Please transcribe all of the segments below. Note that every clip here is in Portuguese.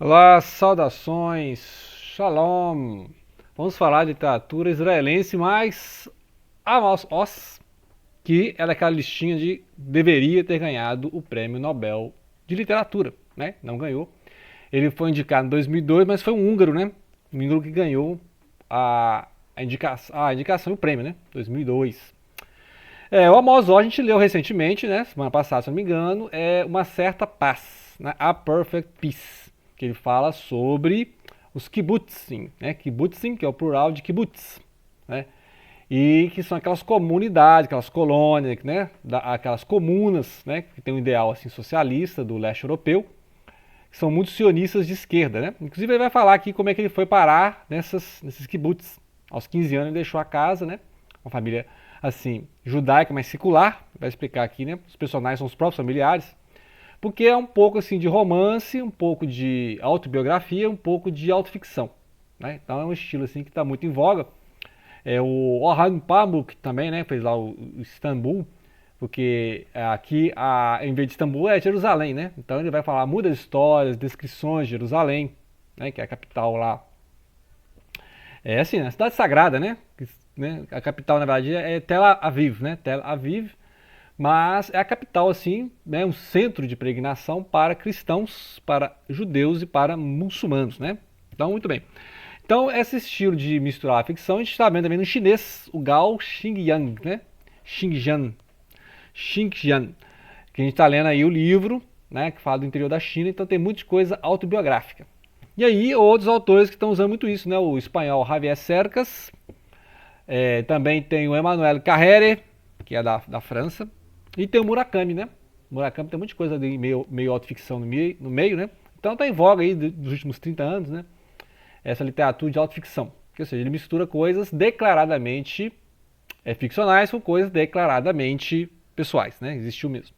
Olá, saudações, shalom. Vamos falar de literatura israelense, mas Amos Oz, que é daquela listinha de deveria ter ganhado o Prêmio Nobel de Literatura, né? Não ganhou. Ele foi indicado em 2002, mas foi um húngaro, né? Um húngaro que ganhou a indicação e o prêmio, né? 2002. O Amos Oz a gente leu recentemente, né? Semana passada, se não me engano, é Uma Certa Paz, né? A Perfect Peace, que ele fala sobre os kibbutzim, né? Kibbutzim, que é o plural de kibbutz, né? E que são aquelas comunidades, aquelas colônias, né? Aquelas comunas, né? Que tem um ideal assim socialista do leste europeu, que são muito sionistas de esquerda, né? Inclusive ele vai falar aqui como é que ele foi parar nesses kibbutz. Aos 15 anos ele deixou a casa, né? Uma família assim, judaica, mas secular, vai explicar aqui, né? Os personagens são os próprios familiares, porque é um pouco assim de romance, um pouco de autobiografia, um pouco de autoficção, né? Então é um estilo assim que está muito em voga. O Orhan Pamuk também, né? Fez lá o Istambul, porque aqui, em vez de Istambul, é Jerusalém, né? Então ele vai falar muitas histórias, descrições de Jerusalém, né? Que é a capital lá. É assim, a cidade sagrada, né? Né? A capital, na verdade, é Tel Aviv, né? Tel Aviv, mas é a capital, assim, né? Um centro de peregrinação para cristãos, para judeus e para muçulmanos, né? Então, muito bem. Então, esse estilo de misturar a ficção, a gente está vendo também no chinês, o Gao Xingyang, né? Xingjian, Xinjian, que a gente está lendo aí o livro, né, que fala do interior da China, então tem muita coisa autobiográfica. E aí, outros autores que estão usando muito isso, né? O espanhol Javier Cercas, também tem o Emmanuel Carrere, que é da França, e tem o Murakami, né? Murakami tem muita coisa de meio autoficção no meio, né? Então tá em voga aí dos últimos 30 anos, né? Essa literatura de autoficção. Ou seja, ele mistura coisas declaradamente ficcionais com coisas declaradamente pessoais, né? Existiu mesmo.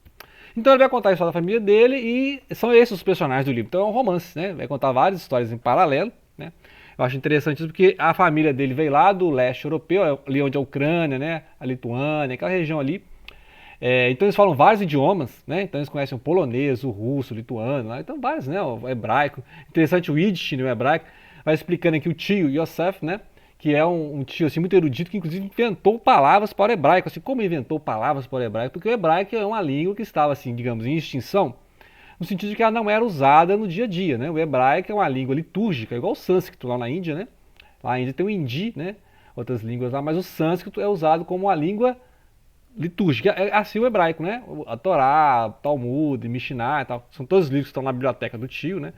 Então ele vai contar a história da família dele e são esses os personagens do livro. Então é um romance, né? Vai contar várias histórias em paralelo, né? Eu acho interessante isso porque a família dele veio lá do leste europeu, ali onde é a Ucrânia, né? A Lituânia, aquela região ali. Então eles falam vários idiomas, né? Então eles conhecem o polonês, o russo, o lituano, né? Então vários, né? O hebraico. Interessante o Yiddish, né? O hebraico. Vai explicando aqui o tio Yosef, né? Que é um tio assim, muito erudito que inclusive inventou palavras para o hebraico. Assim, como inventou palavras para o hebraico? Porque o hebraico é uma língua que estava assim, digamos, em extinção, no sentido de que ela não era usada no dia a dia, né? O hebraico é uma língua litúrgica, igual o sânscrito lá na Índia, né? Lá na Índia tem o hindi, né? Outras línguas lá, mas o sânscrito é usado como uma língua litúrgica. É assim o hebraico, né? A Torá, Talmud, Mishnah e tal. São todos os livros que estão na biblioteca do tio, né?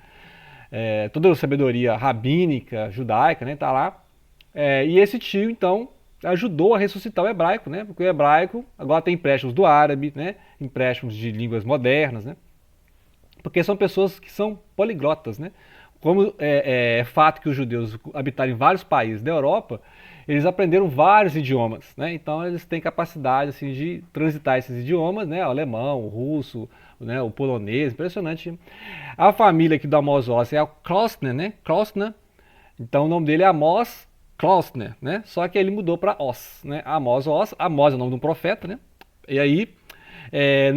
Toda a sabedoria rabínica, judaica, né? Tá lá. E esse tio, então, ajudou a ressuscitar o hebraico, né? Porque o hebraico agora tem empréstimos do árabe, né? Empréstimos de línguas modernas, né? Porque são pessoas que são poliglotas, né? Como é fato que os judeus habitaram em vários países da Europa, eles aprenderam vários idiomas, né? Então eles têm capacidade assim de transitar esses idiomas, né? O alemão, o russo, né? O polonês, impressionante. A família aqui do Amos Oz é a Klausner, né? Klausner. Então o nome dele é Amos Klausner, né? Só que ele mudou para Oz, né? Amos Oz, Amos é o nome de um profeta, né? E aí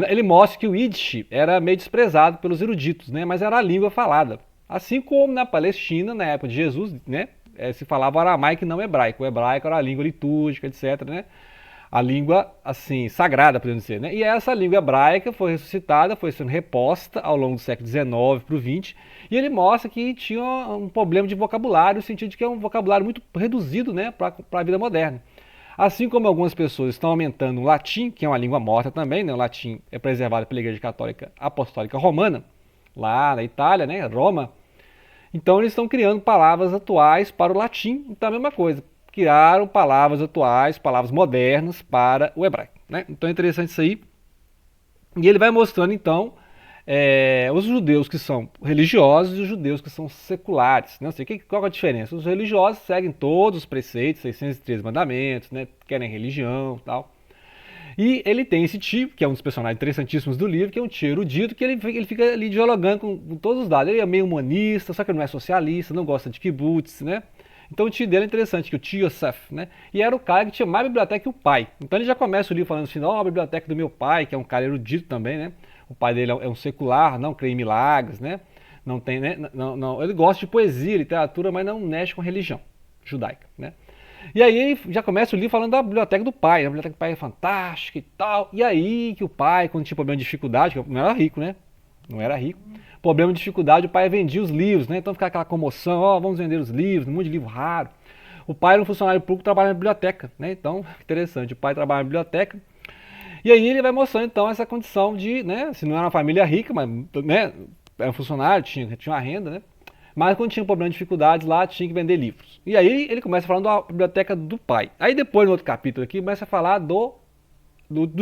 ele mostra que o Yiddish era meio desprezado pelos eruditos, né? Mas era a língua falada. Assim como na Palestina, na época de Jesus, né? Se falava aramaico e não hebraico. O hebraico era a língua litúrgica, etc, né? A língua, assim, sagrada, podemos dizer, né? E essa língua hebraica foi ressuscitada, foi sendo reposta ao longo do século XIX para o XX, e ele mostra que tinha um problema de vocabulário, no sentido de que é um vocabulário muito reduzido, né, para a vida moderna. Assim como algumas pessoas estão aumentando o latim, que é uma língua morta também, né? O latim é preservado pela Igreja Católica Apostólica Romana, lá na Itália, né? Roma. Então eles estão criando palavras atuais para o latim, então é a mesma coisa. Criaram palavras atuais, palavras modernas para o hebraico, né? Então é interessante isso aí. E ele vai mostrando então os judeus que são religiosos e os judeus que são seculares. Não sei qual é a diferença. Os religiosos seguem todos os preceitos, 613 mandamentos, né? Querem religião e tal. E ele tem esse tio, que é um dos personagens interessantíssimos do livro, que é um tio erudito, que ele fica ali dialogando com todos os dados. Ele é meio humanista, só que ele não é socialista, não gosta de kibbutz, né? Então o tio dele é interessante, que é o tio Yosef, né? E era o cara que tinha mais biblioteca que o pai. Então ele já começa o livro falando assim, ó, a biblioteca do meu pai, que é um cara erudito também, né? O pai dele é um secular, não crê em milagres, né? não tem, né? Não, ele gosta de poesia, literatura, mas não mexe com religião judaica, né? E aí já começa o livro falando da biblioteca do pai. A biblioteca do pai é fantástica e tal. E aí que o pai, quando tinha problema de dificuldade, que não era rico, né? Não era rico. Problema de dificuldade, o pai vendia os livros, né? Então ficava aquela comoção, ó, vamos vender os livros, um monte de livro raro. O pai era um funcionário público que trabalha na biblioteca, né? Então, interessante, o pai trabalha na biblioteca. E aí ele vai mostrando então essa condição de, né? Se não era uma família rica, mas, né? Era um funcionário, tinha uma renda, né? Mas quando tinha um problema de dificuldades lá, tinha que vender livros. E aí ele começa falando da biblioteca do pai. Aí depois, no outro capítulo aqui, começa a falar do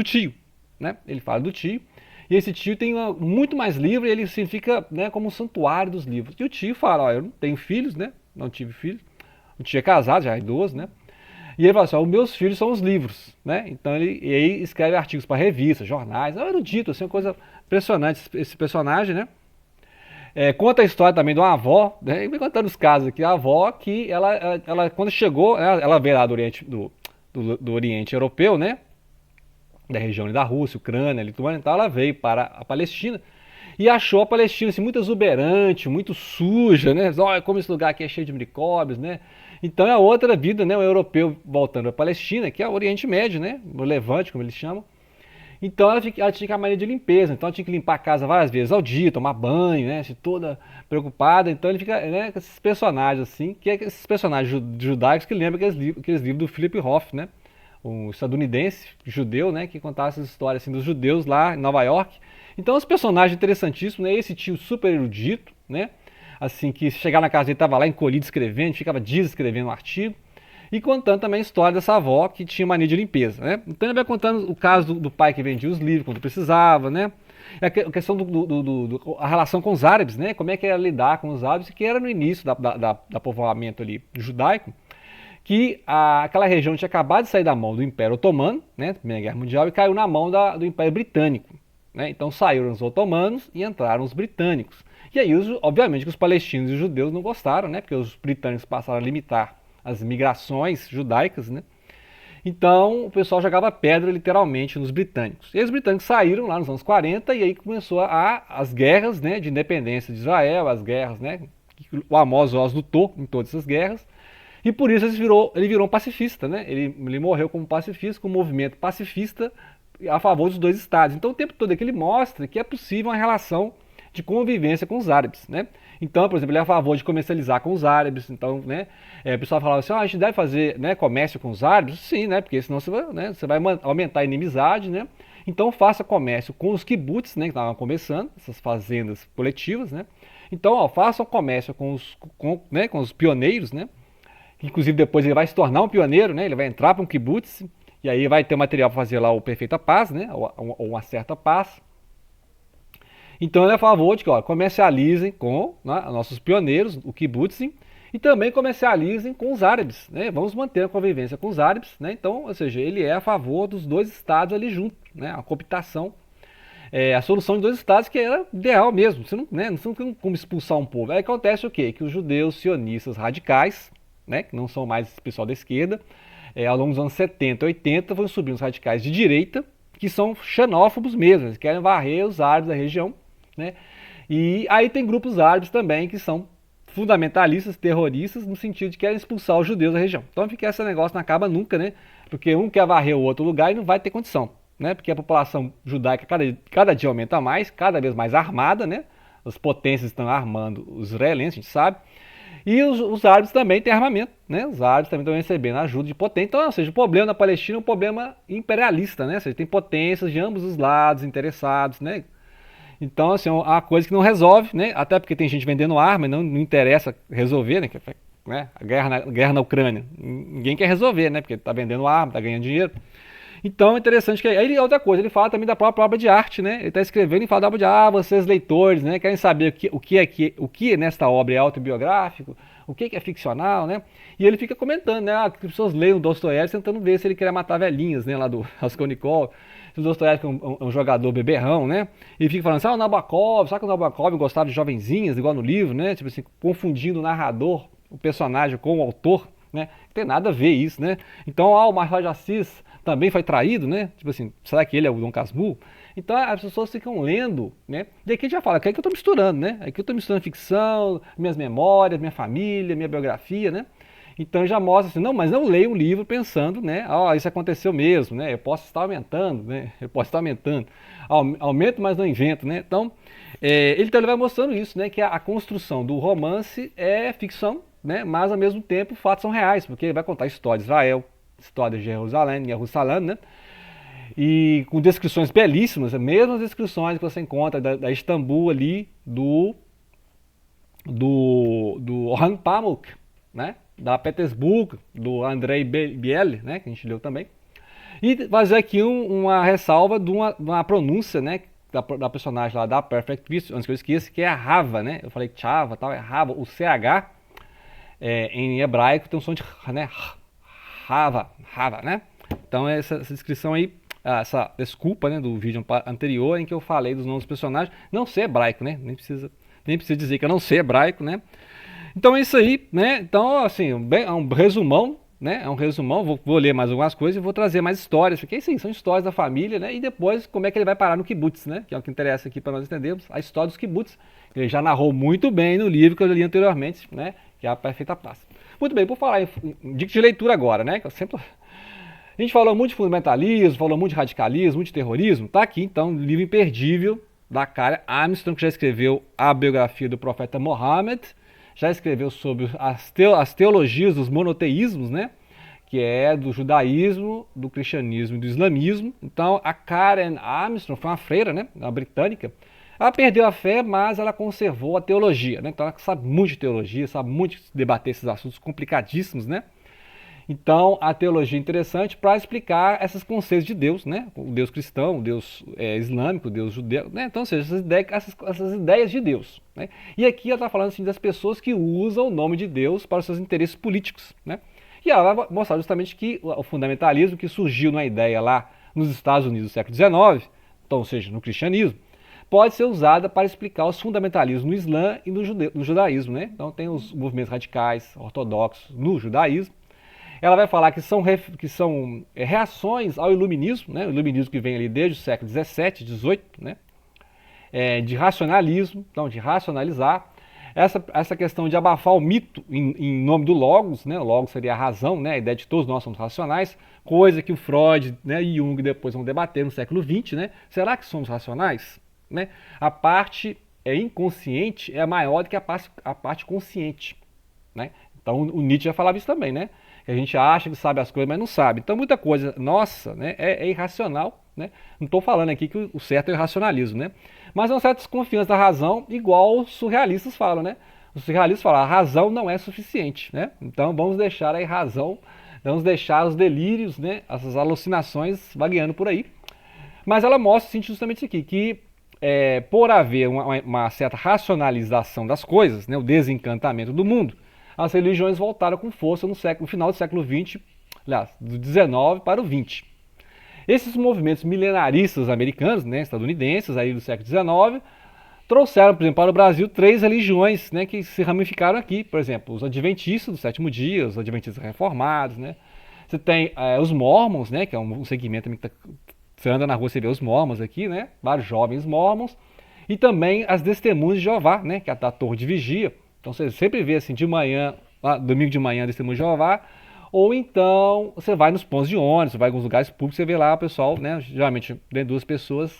tio, né? Ele fala do tio. E esse tio tem muito mais livros e ele significa, né, como um santuário dos livros. E o tio fala, ó, eu não tenho filhos, né? Não tive filhos. O tio é casado, já é idoso, né? E ele fala assim, ó, os meus filhos são os livros, né? Então e aí escreve artigos para revistas, jornais. É um erudito, assim, uma coisa impressionante esse personagem, né? Conta a história também de uma avó, né? E me contando os casos aqui, a avó que ela quando chegou, ela veio lá do Oriente Europeu, né? Da região da Rússia, Ucrânia, Lituânia e tal, ela veio para a Palestina e achou a Palestina assim, muito exuberante, muito suja, né? Olha como esse lugar aqui é cheio de micróbios, né? Então é outra vida, né? O europeu voltando para a Palestina, que é o Oriente Médio, né? O Levante, como eles chamam. Então ela tinha a mania de limpeza, então ela tinha que limpar a casa várias vezes ao dia, tomar banho, né? Assim, toda preocupada. Então ele fica, né, com esses personagens assim, que é esses personagens judaicos que lembram aqueles livros do Philip Roth, né? Um estadunidense, judeu, né? Que contava essas histórias assim, dos judeus lá em Nova York. Então os personagens interessantíssimos, né? Esse tio super erudito, né? Assim, que chegar na casa dele estava lá encolhido escrevendo, ficava dias escrevendo um artigo. E contando também a história dessa avó que tinha mania de limpeza, né? Então ele vai contando o caso do pai que vendia os livros quando precisava, né? A questão a relação com os árabes, né? Como é que era lidar com os árabes, que era no início da povoamento ali judaico, que aquela região tinha acabado de sair da mão do Império Otomano, né? Primeira Guerra Mundial, e caiu na mão do Império Britânico, né? Então saíram os otomanos e entraram os britânicos. E aí, obviamente, que os palestinos e os judeus não gostaram, né? Porque os britânicos passaram a limitar as migrações judaicas, né? Então o pessoal jogava pedra literalmente nos britânicos. E os britânicos saíram lá nos anos 40 e aí começou as guerras, né, de independência de Israel, as guerras, né? O Amos Oz lutou em todas essas guerras. E por isso ele virou um pacifista, né? Ele morreu como pacifista, com um movimento pacifista a favor dos dois estados. Então o tempo todo é que ele mostra que é possível uma relação de convivência com os árabes, né? Então, por exemplo, ele é a favor de comercializar com os árabes. Então, né, o pessoal falava assim, a gente deve fazer, né, comércio com os árabes? Sim, né, porque senão você vai aumentar a inimizade, né? Então faça comércio com os kibbutz, né, que estavam começando, essas fazendas coletivas, né? Então, ó, faça comércio com os pioneiros, né? Inclusive depois ele vai se tornar um pioneiro, né? Ele vai entrar para um kibbutz e aí vai ter material para fazer lá o Perfeita Paz, né? Ou uma certa paz. Então ele é a favor de que comercializem com, né, nossos pioneiros, o kibbutzim, e também comercializem com os árabes, né? Vamos manter a convivência com os árabes, né? Então, ou seja, ele é a favor dos dois estados ali juntos, né? A cooptação, a solução de dois estados que era ideal mesmo. Você não tem como expulsar um povo. Aí acontece o quê? Que os judeus sionistas radicais, né, que não são mais esse pessoal da esquerda, ao longo dos anos 70 e 80 vão subindo os radicais de direita, que são xenófobos mesmo, eles querem varrer os árabes da região, né? E aí tem grupos árabes também que são fundamentalistas, terroristas, no sentido de que querem expulsar os judeus da região. Então fica esse negócio, não acaba nunca, né? Porque um quer varrer o outro lugar e não vai ter condição, né? Porque a população judaica cada dia aumenta mais, cada vez mais armada, né? As potências estão armando os israelenses, a gente sabe. E os árabes também têm armamento, né? Os árabes também estão recebendo ajuda de potência. Então, ou seja, o problema na Palestina é um problema imperialista, né? Ou seja, tem potências de ambos os lados interessados, né? Então, assim, é uma coisa que não resolve, né? Até porque tem gente vendendo arma e não interessa resolver, né? A guerra na Ucrânia. Ninguém quer resolver, né? Porque está vendendo arma, está ganhando dinheiro. Então é interessante que aí outra coisa, ele fala também da própria obra de arte, né? Ele está escrevendo e fala da obra de arte, vocês leitores, né? Querem saber o que nesta obra é autobiográfico, o que é ficcional, né? E ele fica comentando, né? As pessoas leem o Dostoiévski tentando ver se ele queria matar velhinhas, né? Lá do Raskolnikov. O Dostoiévski é um jogador beberrão, né? E fica falando assim, o Nabokov, sabe que o Nabokov gostava de jovenzinhas, igual no livro, né? Tipo assim, confundindo o narrador, o personagem com o autor, né? Não tem nada a ver isso, né? Então, o Machado de Assis também foi traído, né? Tipo assim, será que ele é o Dom Casmurro? Então as pessoas ficam lendo, né? E aqui já fala, aqui é que eu estou misturando, né? Aqui eu estou misturando ficção, minhas memórias, minha família, minha biografia, né? Então já mostra assim, não, mas não leia um livro pensando, né? Ó, isso aconteceu mesmo, né? Eu posso estar aumentando, né? Eu posso estar aumentando. Aumento, mas não invento, né? Então, ele vai mostrando isso, né? Que a construção do romance é ficção, né? Mas ao mesmo tempo fatos são reais, porque ele vai contar a história de Israel, história de Jerusalém, né? E com descrições belíssimas, as mesmas descrições que você encontra da Istambul ali, do Orhan Pamuk, né? Da Petersburg, do Andrei Biel, né? Que a gente leu também. E fazer aqui uma ressalva de uma pronúncia, né? Da personagem lá da Perfect Peace, antes que eu esqueça, que é a Rava, né? Eu falei Chava, tal, é Rava. O CH em hebraico tem um som de, né? Rava, né? Então essa descrição aí, essa desculpa, né, do vídeo anterior em que eu falei dos nomes dos personagens, não sei hebraico, né? Nem precisa dizer que eu não sei hebraico, né? Então é isso aí, né? Então, assim, é um resumão, né? É um resumão, vou ler mais algumas coisas e vou trazer mais histórias, porque sim, são histórias da família, né? E depois como é que ele vai parar no kibbutz, né? Que é o que interessa aqui para nós entendermos, a história dos kibbutz. Ele já narrou muito bem no livro que eu li anteriormente, né? Que é a Perfeita Paz. Muito bem, por falar em dica de leitura agora, né? Que eu sempre... A gente falou muito de fundamentalismo, falou muito de radicalismo, muito de terrorismo. Tá aqui, então, um livro imperdível da Karen Armstrong, que já escreveu a biografia do profeta Mohammed, já escreveu sobre as teologias dos monoteísmos, né? Que é do judaísmo, do cristianismo e do islamismo. Então, a Karen Armstrong foi uma freira, né? Uma britânica. Ela perdeu a fé, mas ela conservou a teologia, né? Então, ela sabe muito de teologia, sabe muito debater esses assuntos complicadíssimos, né? Então, a teologia é interessante para explicar esses conceitos de Deus, né? O Deus cristão, o Deus islâmico, o Deus judeu, né? Então, ou seja, essas ideias de Deus, né? E aqui ela está falando assim, das pessoas que usam o nome de Deus para os seus interesses políticos, né? E ela vai mostrar justamente que o fundamentalismo que surgiu numa ideia lá nos Estados Unidos do século XIX, então, ou seja, no cristianismo, pode ser usada para explicar os fundamentalismos no Islã e no judaísmo, né? Então, tem os movimentos radicais ortodoxos no judaísmo. Ela vai falar que são reações ao iluminismo, né? O iluminismo que vem ali desde o século XVII, XVIII, né? De racionalismo, então de racionalizar. Essa questão de abafar o mito em nome do Logos, né? O Logos seria a razão, né? A ideia de que todos nós somos racionais, coisa que o Freud, né, e Jung depois vão debater no século XX, né? Será que somos racionais? Né? A parte inconsciente é maior do que a parte consciente, né? Então o Nietzsche já falava isso também, né? Que a gente acha que sabe as coisas, mas não sabe. Então muita coisa nossa, né, é irracional, né? Não estou falando aqui que o certo é o irracionalismo, né? Mas é uma certa desconfiança da razão, igual os surrealistas falam, né? Os surrealistas falam, a razão não é suficiente, né? Então vamos deixar a razão, vamos deixar os delírios, né, essas alucinações vagueando por aí. Mas ela mostra sim, justamente isso aqui, que por haver uma certa racionalização das coisas, né, o desencantamento do mundo, as religiões voltaram com força no final do século XX, aliás, do XIX para o XX. Esses movimentos milenaristas americanos, né, estadunidenses, aí do século XIX, trouxeram, por exemplo, para o Brasil 3 religiões, né, que se ramificaram aqui. Por exemplo, os adventistas do sétimo dia, os adventistas reformados, né. Você tem os mormons, né, que é um segmento que você anda na rua, você vê os mormons aqui, né, vários jovens mormons, e também as testemunhas de Jeová, né, que é da Torre de Vigia. Então você sempre vê assim de manhã, domingo de manhã, testemunho de Jeová, ou então você vai nos pontos de ônibus, você vai em alguns lugares públicos, você vê lá o pessoal, né, geralmente tem 2 pessoas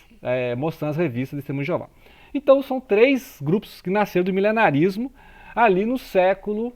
mostrando as revistas de testemunho de Jeová. Então são 3 grupos que nasceram do milenarismo ali no século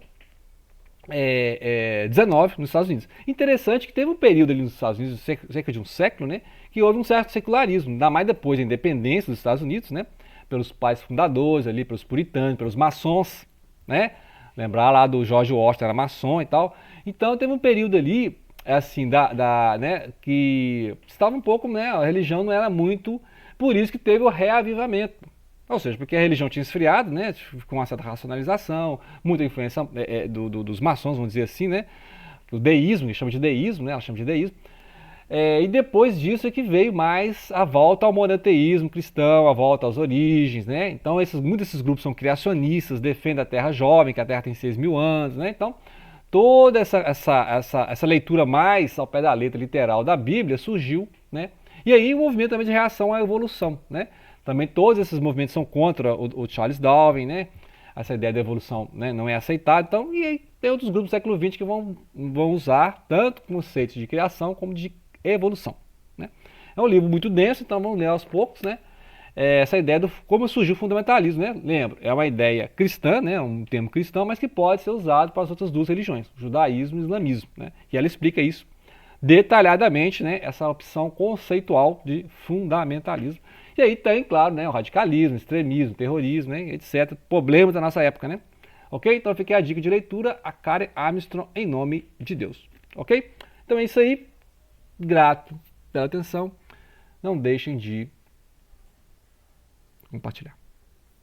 XIX, nos Estados Unidos. Interessante que teve um período ali nos Estados Unidos, cerca de um século, né, que houve um certo secularismo, ainda mais depois da independência dos Estados Unidos, né, pelos pais fundadores ali, pelos puritanos, pelos maçons, né? Lembrar lá do George Washington, era maçom e tal. Então teve um período ali, assim, né, que estava um pouco, né, a religião não era muito, por isso que teve o reavivamento. Ou seja, porque a religião tinha esfriado, né, com uma certa racionalização, muita influência dos maçons, vamos dizer assim, né, o deísmo, que chama de deísmo, né, ela chama de deísmo. E depois disso é que veio mais a volta ao monoteísmo cristão, a volta às origens, né? Então muitos desses grupos são criacionistas, defendem a Terra jovem, que a Terra tem 6.000 anos, né? Então toda essa leitura mais ao pé da letra literal da Bíblia surgiu, né? E aí o movimento também de reação à evolução, né? Também todos esses movimentos são contra o Charles Darwin, né? Essa ideia da evolução, né, não é aceitada. Então, e aí tem outros grupos do século XX que vão usar tanto conceitos de criação como de evolução, né? É um livro muito denso, então vamos ler aos poucos, né? Essa ideia do como surgiu o fundamentalismo, né? Lembra, é uma ideia cristã, né? Um termo cristão, mas que pode ser usado para as outras duas religiões, o judaísmo e o islamismo, né? E ela explica isso detalhadamente, né? Essa opção conceitual de fundamentalismo. E aí tem, claro, né? O radicalismo, extremismo, terrorismo, né? Etc. Problemas da nossa época, né? Ok? Então fica a dica de leitura, a Karen Armstrong, em nome de Deus. Ok? Então é isso aí. Grato pela atenção. Não deixem de compartilhar.